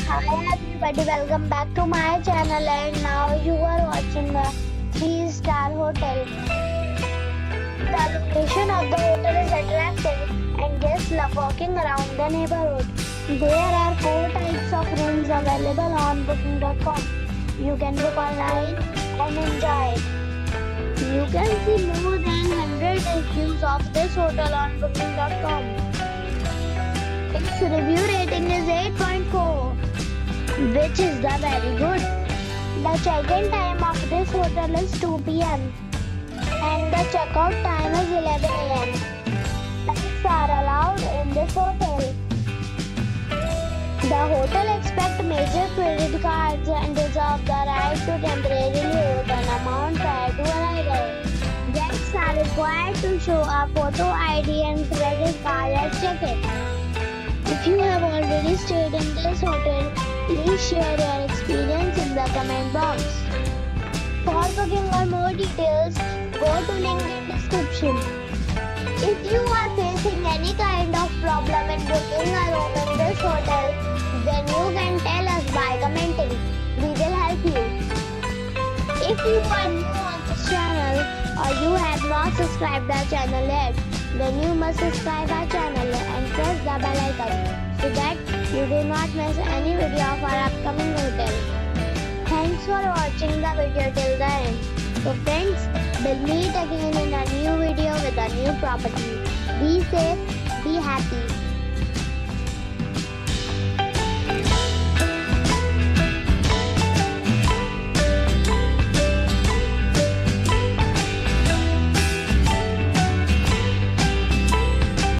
Hi everybody, welcome back to my channel and now you are watching a 3-star hotel. The location of the hotel is attractive and guests love walking around the neighborhood. There are 4 types of rooms available on booking.com. You can book online and enjoy it. You can see more than 100 reviews of this hotel on booking.com. Its review rating is 8.4, which is the very good. The check-in time of this hotel is 2 p.m. and the check-out time is 11 a.m. Pets are allowed in this hotel. The hotel accepts major credit cards and reserves the right to temporarily hold an amount prior to arrival. Guests are required to show a photo ID and credit card at check-in. If you have already stayed in this hotel, please share your experience in the comment box. For booking or more details, go to link in description. If you are facing any kind of problem in booking a room in this hotel, then you can tell us by commenting. We will help you. If you are new on this channel or you have not subscribed our channel yet, then you must subscribe our channel and press the bell icon so that you do not miss any video of our upcoming hotel. Thanks for watching the video till the end. So friends, we'll meet again in a new video with a new property. Be safe